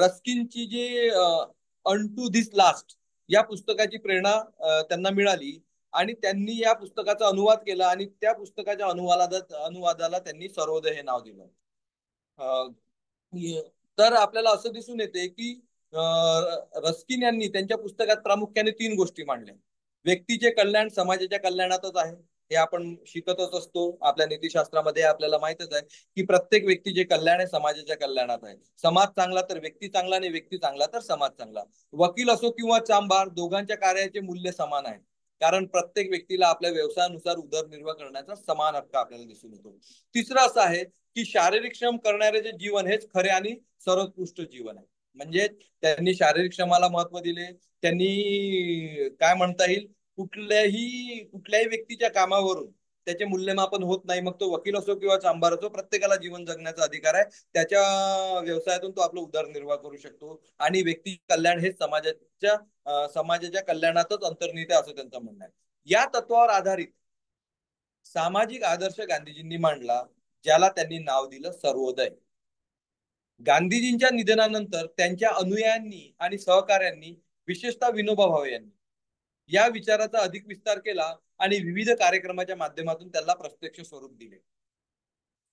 रस्किनची जी अन टू धिस लास्ट या पुस्तकाची प्रेरणा त्यांना मिळाली आणि त्यांनी या पुस्तकाचा अनुवाद केला आणि त्या पुस्तकाच्या अनुवादाला त्यांनी सर्वोदय हे नाव दिलं. तर आपल्याला असं दिसून येते की रस्किन यांनी त्यांच्या पुस्तकात प्रामुख्याने 3 गोष्टी मांडल्या. व्यक्तीचे कल्याण समाजाच्या कल्याणातच आहे, हे आपण शिकतच असतो. आपल्या नीतिशास्त्रामध्ये आपल्याला माहितच आहे की प्रत्येक व्यक्तीचे कल्याण हे समाजाच्या कल्याणात आहे. समाज चांगला तर व्यक्ती चांगला आणि व्यक्ती चांगला तर समाज चांगला. वकील असो किंवा चांभार, दोघांच्या कार्याचे मूल्य समान आहे, कारण प्रत्येक व्यक्तीला आपल्या व्यवसायानुसार उदरनिर्वाह करण्याचा समान हक्क आपल्याला दिसून येतो. तिसरं असं आहे की शारीरिक श्रम करणारे जे जीवन हेच खरे आणि सर्वोत्कृष्ट जीवन आहे. म्हणजे त्यांनी शारीरिक श्रमाला महत्व दिले. त्यांनी काय म्हणता येईल, कुठल्याही व्यक्तीच्या कामावरून त्याचे मूल्यमापन होत नाही. मग तो वकील असो किंवा चांभार असो, प्रत्येकाला जीवन जगण्याचा अधिकार आहे. त्याच्या व्यवसायातून तो आपला उदरनिर्वाह करू शकतो आणि व्यक्ती कल्याण हे समाजाच्या कल्याणातच अंतर्निहित आहे असं त्यांचं म्हणणं आहे. या तत्वावर आधारित सामाजिक आदर्श गांधीजींनी मांडला, ज्याला त्यांनी नाव दिलं सर्वोदय. गांधीजींच्या निधनानंतर त्यांच्या अनुयायांनी आणि सहकाऱ्यांनी, विशेषतः विनोबा भावे यांनी या विचाराचा अधिक विस्तार केला आणि विविध कार्यक्रमाच्या माध्यमातून त्याला प्रत्यक्ष स्वरूप दिले.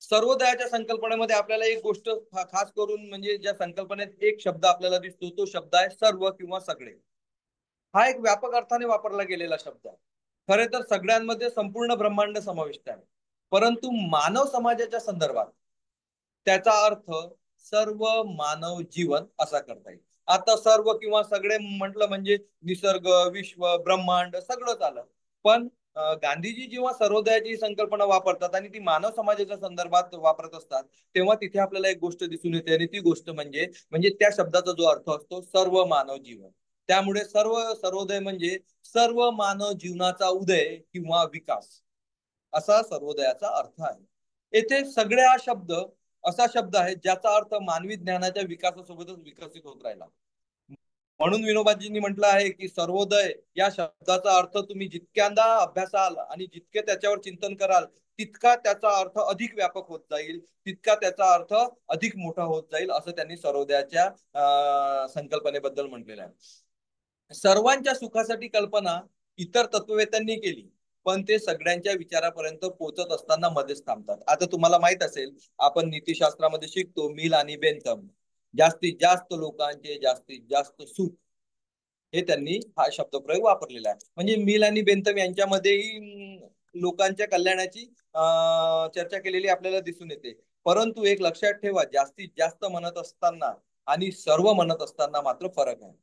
सर्वोदयाच्या संकल्पनेमध्ये आपल्याला एक गोष्ट खास करून म्हणजे ज्या संकल्पनेत एक शब्द आपल्याला दिसतो, तो शब्द आहे सर्व किंवा सगळे. हा एक व्यापक अर्थाने वापरला गेलेला शब्द आहे. खरे तर सगळ्यांमध्ये संपूर्ण ब्रह्मांड समाविष्ट आहे, परंतु मानव समाजाच्या संदर्भात त्याचा अर्थ सर्व मानव जीवन असा करता येईल. आता सर्व किंवा सगळे म्हटलं म्हणजे निसर्ग, विश्व, ब्रह्मांड सगळंच आलं. पण गांधीजी जेव्हा सर्वोदयाची संकल्पना वापरतात आणि ती मानव समाजाच्या संदर्भात वापरत असतात, तेव्हा तिथे आपल्याला एक गोष्ट दिसून येते आणि ती गोष्ट म्हणजे त्या शब्दाचा जो अर्थ असतो सर्व मानव जीवन. त्यामुळे सर्वोदय म्हणजे सर्व मानव जीवनाचा उदय किंवा विकास असा सर्वोदयाचा अर्थ आहे. येथे सगळे हा शब्द असा शब्द आहे ज्याचा अर्थ मानवी ज्ञानाच्या विकासासोबतच विकसित होत राहिला. म्हणून विनोबाजींनी म्हटलं आहे की सर्वोदय या शब्दाचा अर्थ तुम्ही जितक्यांदा अभ्यासाल आणि जितके त्याच्यावर चिंतन कराल, तितका त्याचा अर्थ अधिक व्यापक होत जाईल, तितका त्याचा अर्थ अधिक मोठा होत जाईल, असं त्यांनी सर्वोदयाच्या संकल्पनेबद्दल म्हटलेलं आहे. सर्वांच्या सुखासाठी कल्पना इतर तत्ववेत्यांनी केली, पण ते सगळ्यांच्या विचारापर्यंत पोहोचत असताना मध्येच थांबतात. आता तुम्हाला माहित असेल, आपण नीतिशास्त्रामध्ये शिकतो मिल आणि बेंथम, जास्तीत जास्त लोकांचे जास्तीत जास्त सुख, हे त्यांनी हा शब्दप्रयोग वापरलेला आहे. म्हणजे मिल आणि बेंथम यांच्यामध्येही लोकांच्या कल्याणाची चर्चा केलेली आपल्याला दिसून येते. परंतु एक लक्षात ठेवा, जास्तीत जास्त म्हणत असताना आणि सर्व म्हणत असताना मात्र फरक आहे.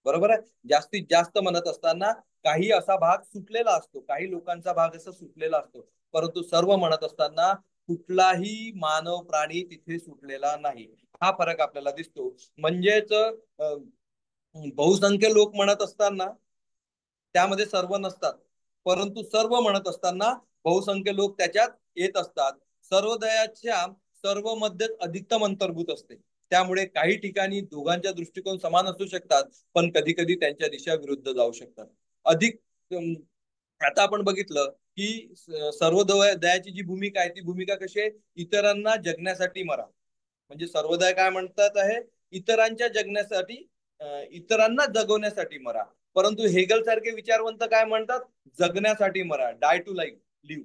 बरोबर आहे. जास्तीत जास्त म्हणत असताना काही असा भाग सुटलेला असतो, काही लोकांचा भाग असा सुटलेला असतो, परंतु सर्व म्हणत असताना कुठलाही मानव प्राणी तिथे सुटलेला नाही. हा फरक आपल्याला दिसतो. म्हणजेच बहुसंख्य लोक म्हणत असताना त्यामध्ये सर्व नसतात, परंतु सर्व म्हणत असताना बहुसंख्य लोक त्याच्यात येत असतात. सर्वोदयाच्या सर्व मध्ये अधिकतम अंतर्भूत असते. त्यामुळे काही ठिकाणी दोघांच्या दृष्टिकोन समान असू शकतात, पण कधी कधी त्यांच्या दिशा विरुद्ध जाऊ शकतात. अधिक आता आपण बघितलं की सर्वोदयाची जी भूमिका आहे ती भूमिका कशी आहे, इतरांना जगण्यासाठी मरा. म्हणजे सर्वोदय काय म्हणतात आहे, इतरांच्या जगण्यासाठी इतरांना जगवण्यासाठी मरा. परंतु हेगल सारखे विचारवंत काय म्हणतात, जगण्यासाठी मरा, डाय टू लाईफ लिव्ह,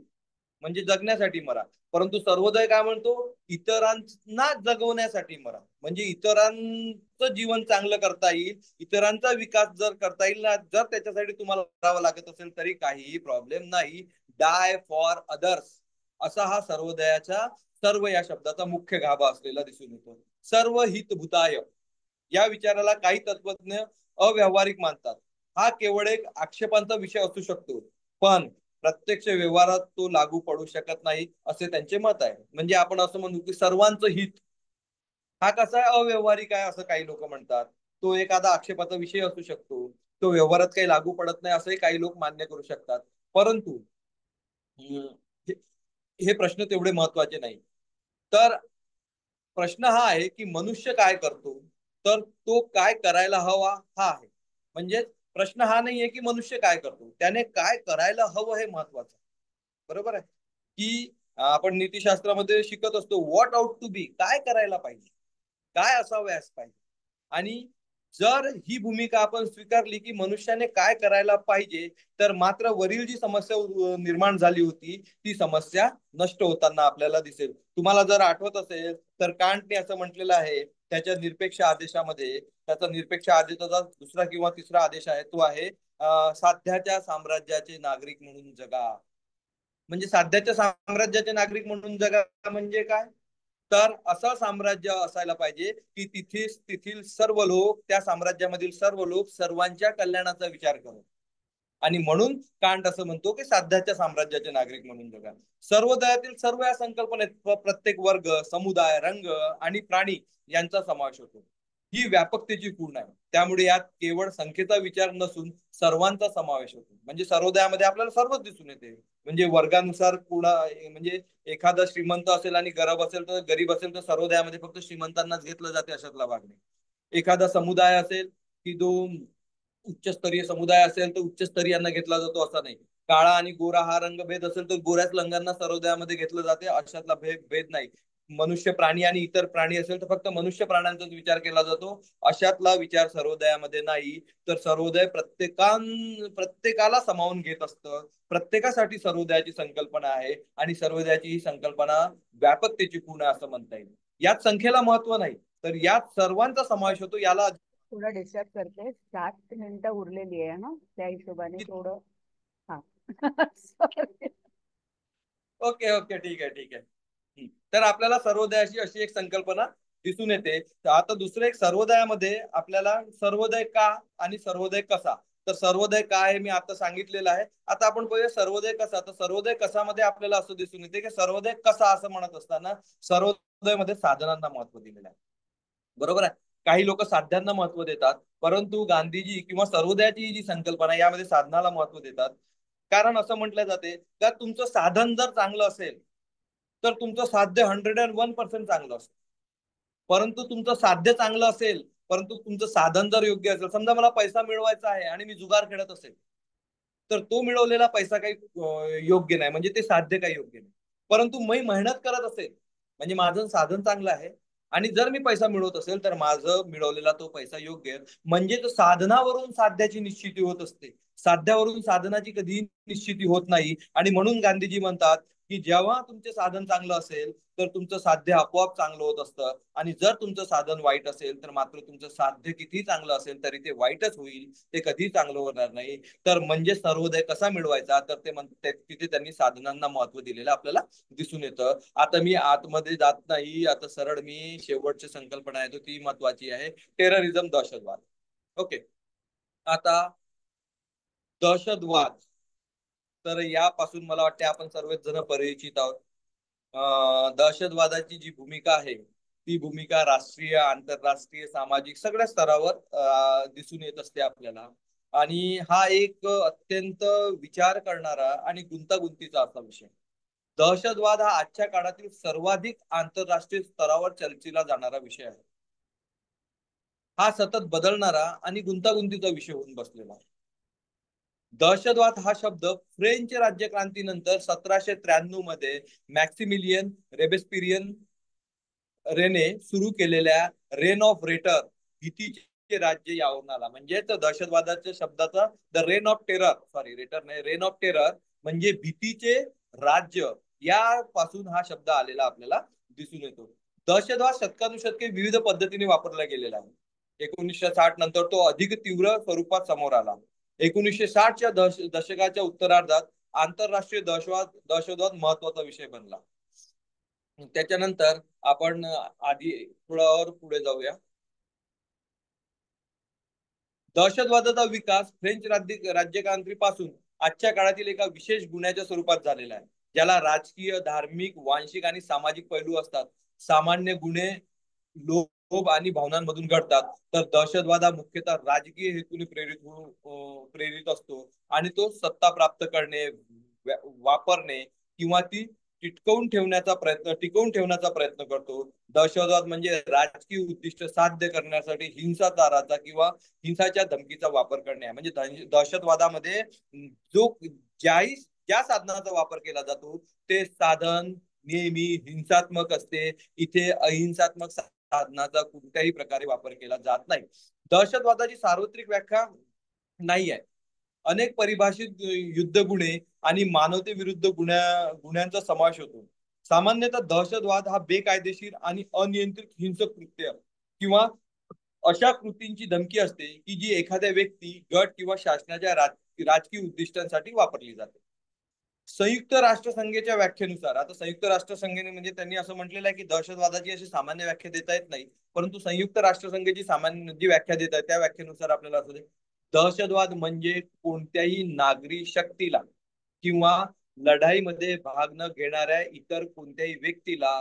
म्हणजे जगण्यासाठी मरा. परंतु सर्वोदय काय म्हणतो, इतरांना जगवण्यासाठी मरा, म्हणजे इतरांचं जीवन चांगलं करता येईल, इतरांचा विकास जर करता येईल ना, जर त्याच्यासाठी तुम्हाला करावं लागत असेल तरी काहीही प्रॉब्लेम नाही, डाय फॉर अदर्स, असा हा सर्वोदयाचा सर्व या शब्दाचा मुख्य गाभा असलेला दिसून येतो. सर्व हितभूताय या विचाराला काही तत्वज्ञ अव्यावहारिक मानतात. हा केवळ एक आक्षेपांचा विषय असू शकतो, पण प्रत्यक्ष व्यवहारात तो लागू पडू शकत नाही असे त्यांचे मत आहे. म्हणजे आपण असं म्हणू की सर्वांचं हित हा कसा आहे, अव्यवहारिक आहे असं काही लोक म्हणतात. तो एखादा आक्षेपाचा विषय असू शकतो, तो व्यवहारात काही लागू पडत नाही असंही काही लोक मान्य करू शकतात. परंतु हे हे प्रश्न तेवढे महत्वाचे नाही. तर प्रश्न हा आहे की मनुष्य काय करतो, तर तो काय करायला हवा हा आहे. म्हणजे प्रश्न हा नाहीये की मनुष्य काय करतो, त्याने काय करायला हवं हे महत्वाचं. बरोबर आहे की आपण नीतिशास्त्रामध्ये शिकत असतो व्हॉट आउट टू बी, काय करायला पाहिजे, काय असावयास पाहिजे. आणि जर ही भूमिका आपण स्वीकारली की मनुष्याने काय करायला पाहिजे, तर मात्र वरील जी समस्या निर्माण झाली होती ती समस्या नष्ट होताना आपल्याला दिसेल. तुम्हाला जर आठवत असेल तर कांटने असं म्हटलेलं आहे त्याच्या निरपेक्ष आदेशामध्ये, त्याचा निरपेक्ष आदेशाचा दुसरा किंवा तिसरा आदेश आहे, तो आहे साध्याच्या साम्राज्याचे नागरिक म्हणून जगा. म्हणजे साध्याच्या साम्राज्याचे नागरिक म्हणून जगा म्हणजे काय, तर असं साम्राज्य असायला पाहिजे की तेथील सर्व लोक, त्या साम्राज्यामधील सर्व लोक सर्वांच्या कल्याणाचा विचार करत. आणि म्हणून कांट असं म्हणतो की साध्याच्या साम्राज्याचे नागरिक म्हणून जगा. सर्वोदयातील सर्व या संकल्पनेत प्रत्येक वर्ग, समुदाय, रंग आणि प्राणी यांचा समावेश होतो. ही व्यापकतेची खूण आहे. त्यामुळे यात केवळ संख्येचा विचार नसून सर्वांचा समावेश होतो. म्हणजे सर्वोदयामध्ये आपल्याला सर्वच दिसून येते. म्हणजे वर्गानुसार पुन्हा, म्हणजे एखादा श्रीमंत असेल आणि गरीब असेल तर सर्वोदयामध्ये फक्त श्रीमंतांनाच घेतलं जाते अशातला भाग नाही. एखादा समुदाय असेल की जो उच्चस्तरीय समुदाय असेल तर उच्चस्तरीयांना घेतला जातो असं नाही. काळा आणि गोरा हा रंगभेद असेल तर गोऱ्याच रंगांना सर्वोदयामध्ये घेतलं जाते अशातला भेद नाही. मनुष्य प्राणी आणि इतर प्राणी असेल तर फक्त मनुष्य प्राण्यांचाच विचार केला जातो अशातला विचार सर्वोदयामध्ये नाही. तर सर्वोदय प्रत्येकाला सामावून घेत असतं. प्रत्येकासाठी सर्वोदयाची संकल्पना आहे आणि सर्वोदयाची ही संकल्पना व्यापकतेची पूर्ण असं म्हणता येईल. यात संख्येला महत्व नाही, तर यात सर्वांचा समावेश होतो. याला थोडं डिस्टर्ब करते, 7 मिनिटं उरलेली आहे ना, त्या हिशोबाने थोडं. हा. Sorry. ओके ओके, ठीक आहे ठीक आहे. तर आपल्याला सर्वोदयाची अशी एक संकल्पना दिसून येते. तर आता दुसरं एक, सर्वोदयामध्ये आपल्याला सर्वोदय का आणि सर्वोदय कसा. तर सर्वोदय काय हे मी आता सांगितलेलं आहे. आता आपण पाहूया सर्वोदय कसा. तर सर्वोदय कसामध्ये आपल्याला असं दिसून येते की सर्वोदय कसा असं म्हणत असताना सर्वोदयमध्ये साधनांना महत्व दिलेलं आहे. बरोबर आहे. काही लोक साध्यांना महत्व देतात, परंतु गांधीजी किंवा सर्वोदयाची जी संकल्पना यामध्ये साधनाला महत्व देतात. कारण असं म्हटलं जाते का तुमचं साधन जर चांगलं असेल तर तुमचं साध्य 101% चांगलं असेल. परंतु तुमचं साध्य चांगलं असेल परंतु तुमचं साधन जर योग्य असेल, समजा मला पैसा मिळवायचा आहे आणि मी जुगार खेळत असेल तर तो मिळवलेला पैसा काही योग्य नाही, म्हणजे ते साध्य काही योग्य नाही. परंतु मी मेहनत करत असेल म्हणजे माझं साधन चांगलं आहे आणि जर मी पैसा मिळवत असेल तर माझं मिळवलेला तो पैसा योग्य आहे. म्हणजे साधनावरून साध्याची निश्चिती होत असते, साध्यावरून साधनाची कधी निश्चिती होत नाही. आणि म्हणून गांधीजी म्हणतात की जेव्हा तुमचे साधन चांगलं असेल तर तुमचं साध्य आपोआप चांगलं होत असतं, आणि जर तुमचं साधन वाईट असेल तर मात्र तुमचं साध्य किती चांगलं असेल तरी ते वाईटच होईल, ते कधी चांगलं होणार नाही. तर म्हणजे सर्वोदय कसा मिळवायचा, तर ते म्हणते तिथे त्यांनी साधनांना महत्व दिलेलं आपल्याला दिसून येतं. आता मी आतमध्ये जात नाही, आता सरळ मी शेवटची संकल्पना आहे ती महत्वाची आहे, टेररिझम, दहशतवाद. ओके. आता दहशतवाद, तर यापासून मला वाटते आपण सर्वच जण परिचित आहोत. दहशतवादाची जी भूमिका आहे ती भूमिका राष्ट्रीय, आंतरराष्ट्रीय, सामाजिक सगळ्या स्तरावर दिसून येत असते आपल्याला. आणि हा एक अत्यंत विचार करणारा आणि गुंतागुंतीचा असा विषय. दहशतवाद हा आजच्या काळातील सर्वाधिक आंतरराष्ट्रीय स्तरावर चर्चेला जाणारा विषय आहे. हा सतत बदलणारा आणि गुंतागुंतीचा विषय होऊन बसलेला आहे. दहशतवाद हा शब्द फ्रेंच राज्यक्रांतीनंतर 1793 मध्ये मॅक्सिमिलियन रेबेस्पिरियन रेने सुरू केलेल्या रेन ऑफ रेटर, भीतीच्या राज्य यावरून आला. म्हणजे दहशतवादाच्या शब्दाचा the rain of terror, sorry rater नाही, रेन ऑफ टेरर म्हणजे भीतीचे राज्य, यापासून हा शब्द आलेला आपल्याला दिसून येतो. दहशतवाद शतकानुशतके विविध पद्धतीने वापरला गेलेला आहे. 1960 नंतर तो अधिक तीव्र स्वरूपात समोर आला. 1960च्या दशकाच्या उत्तरार्धात आंतरराष्ट्रीय दहशतवाद महत्वाचा विषय बनला. त्याच्यानंतर आपण आधी थोडं पुढे जाऊया. दहशतवादाचा विकास फ्रेंच राज्यकांत्रीपासून आजच्या काळातील एका विशेष गुन्ह्याच्या स्वरूपात झालेला आहे, ज्याला राजकीय, धार्मिक, वांशिक आणि सामाजिक पैलू असतात. सामान्य गुन्हे लोभ आणि भावनांमधून घडतात, तर दहशतवाद हा मुख्यतः राजकीय हेतूने प्रेरित असतो आणि तो सत्ता प्राप्त करणे, वापरणे किंवा ती टिकवून ठेवण्याचा प्रयत्न करतो. दहशतवाद म्हणजे राजकीय उद्दिष्ट साध्य करण्यासाठी हिंसाचाराचा किंवा हिंसाच्या धमकीचा वापर करणे आहे. म्हणजे दहशतवादामध्ये ज्या साधनाचा वापर केला जातो ते साधन नेहमी हिंसात्मक असते. इथे अहिंसात्मक साधनाचा कोणत्याही प्रकारे वापर केला जात नाही. दहशतवादाची सार्वत्रिक व्याख्या नाही आहे. अनेक परिभाषित युद्ध गुन्हे आणि मानवतेविरुद्ध गुन्ह्यांचा समावेश होतो. सामान्यतः दहशतवाद हा बेकायदेशीर आणि अनियंत्रित हिंसक कृत्य किंवा अशा कृतींची धमकी असते की जी एखाद्या व्यक्ती, गट किंवा शासनाच्या राजकीय उद्दिष्टांसाठी वापरली जाते. संयुक्त राष्ट्रसंघाच्या व्याख्येनुसार, आता संयुक्त राष्ट्रसंघाने म्हणजे त्यांनी असं म्हटलेलं आहे की दहशतवादाची अशी सामान्य व्याख्या देता येत नाही, परंतु संयुक्त राष्ट्रसंघाची सामान्य जी व्याख्या देत आहे त्या व्याख्येनुसार आपल्याला असं दहशतवाद म्हणजे कोणत्याही नागरी शक्तीला किंवा लढाईमध्ये भाग न घेणाऱ्या इतर कोणत्याही व्यक्तीला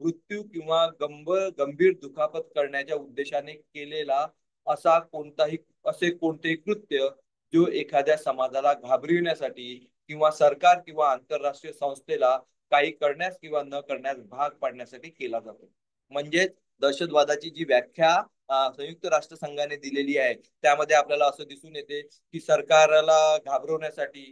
मृत्यू किंवा गंभीर दुखापत करण्याच्या उद्देशाने केलेला असे कोणतेही कृत्य जो एखाद्या समाजाला घाबरविण्यासाठी किंवा सरकार किंवा आंतरराष्ट्रीय संस्थेला काही करण्यास किंवा न करण्यास भाग पाडण्यासाठी केला जातो. म्हणजेच दहशतवादाची जी व्याख्या संयुक्त राष्ट्रसंघाने दिलेली आहे त्यामध्ये आपल्याला असं दिसून येते की सरकारला घाबरवण्यासाठी,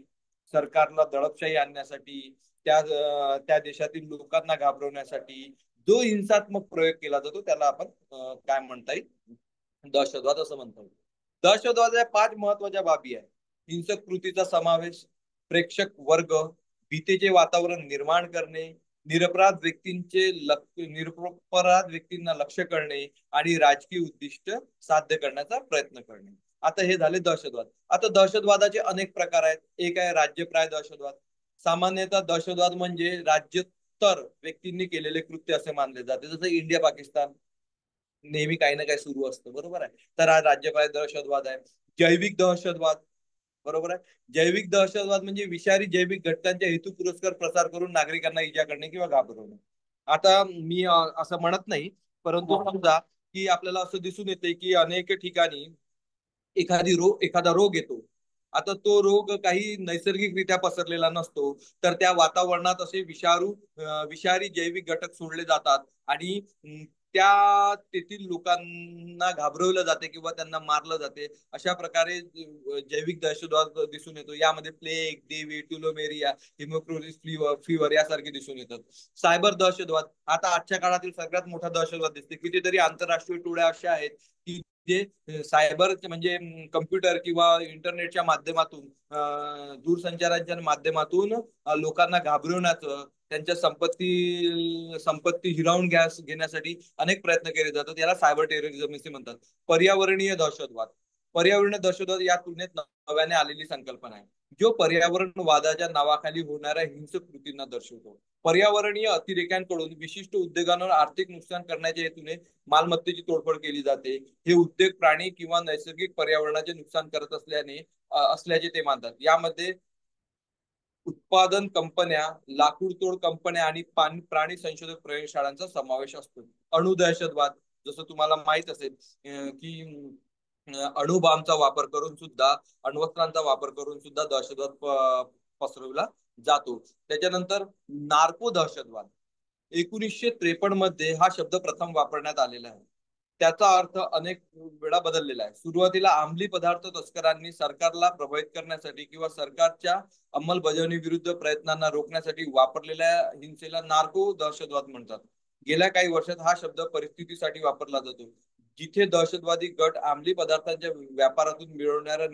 सरकारला दडपशाही आणण्यासाठी, त्या देशातील लोकांना घाबरवण्यासाठी जो हिंसात्मक प्रयोग केला जातो त्याला आपण काय म्हणता येईल, दहशतवाद असं म्हणता येईल. दहशतवादाच्या 5 महत्वाच्या बाबी आहेत. हिंसक कृतीचा समावेश, प्रेक्षक वर्ग, भीतीचे वातावरण निर्माण करणे, निरपराध व्यक्तींना लक्ष्य करणे आणि राजकीय उद्दिष्ट साध्य करण्याचा प्रयत्न करणे. आता हे झाले दहशतवाद. आता दहशतवादाचे अनेक प्रकार आहेत. एक आहे राज्यप्राय दहशतवाद. सामान्यतः दहशतवाद म्हणजे राज्यस्तर व्यक्तींनी केलेले कृत्य असे मानले जाते. जसं इंडिया पाकिस्तान नेहमी काही ना काही सुरू असतं, बरोबर आहे. तर हा राज्यप्राय दहशतवाद आहे. जैविक दहशतवाद, बरोबर आहे. जैविक दहशतवाद म्हणजे विषारी जैविक घटकांच्या हेतू पुरस्कार प्रसार करून नागरिकांना इजा करणे किंवा घाबरवणे. आता मी असं म्हणत नाही, परंतु समजा की आपल्याला असं दिसून येते की अनेक ठिकाणी एखादा रोग येतो. आता तो रोग काही नैसर्गिकरित्या पसरलेला नसतो, तर त्या वातावरणात असे विषारी जैविक घटक सोडले जातात आणि त्या तेथील लोकांना घाबरवलं जाते किंवा त्यांना मारलं जाते. अशा प्रकारे जैविक दहशतवाद दिसून येतो. यामध्ये प्लेग, डेव्ही, ट्युलोमेरिया, हिमोक्रोसिस फीवर यासारखे दिसून येतात. सायबर दहशतवाद, आता आजच्या काळातील सगळ्यात मोठा दहशतवाद दिसते. कितीतरी आंतरराष्ट्रीय टोळ्या अशा आहेत की जे सायबर म्हणजे कम्प्युटर किंवा इंटरनेटच्या माध्यमातून, दूरसंचाराच्या माध्यमातून लोकांना घाबरवण्याचं, त्यांच्या संपत्ती हिरावून घेण्यासाठी अनेक प्रयत्न केले जातात. याला सायबर टेररिझम असे म्हणतात. पर्यावरणीय दहशतवाद या तुलनेत नव्याने आलेली संकल्पना आहे, जो पर्यावरणवादाच्या नावाखाली होणाऱ्या हिंसक कृतींना दर्शवतो. पर्यावरणीय अतिरेक्यांकडून विशिष्ट उद्योगांवर आर्थिक नुकसान करण्याच्या हेतूने मालमत्तेची तोडफोड केली जाते. हे उद्योग प्राणी किंवा नैसर्गिक पर्यावरणाचे नुकसान करत असल्याचे ते मानतात. यामध्ये उत्पादन कंपन्या, लाकूड तोड कंपन्या आणि प्राणी संशोधक प्रयोगशाळांचा समावेश असतो. अणु दहशतवाद, जसं तुम्हाला माहित असेल की अणुबॉम्बचा वापर करून सुद्धा, अण्वस्त्रांचा वापर करून सुद्धा दहशतवाद पसरवला जातो. त्याच्यानंतर नार्को दहशतवाद 1953 मध्ये हा शब्द प्रथम वापरण्यात आलेला आहे. त्याचा अर्थ अनेक वेळा बदललेला आहे. सुरुवातीला अंमली पदार्थ तस्करांनी सरकारला प्रभावित करण्यासाठी किंवा सरकारच्या अंमलबजावणी विरुद्ध प्रयत्नांना रोखण्यासाठी वापरलेल्या हिंसेला नार्को दहशतवाद म्हणतात. गेल्या काही वर्षात हा शब्द परिस्थितीसाठी वापरला जातो. जिथे दहशतवादी गट अंमली पदार्थांच्या व्यापारातून मिळवणाऱ्या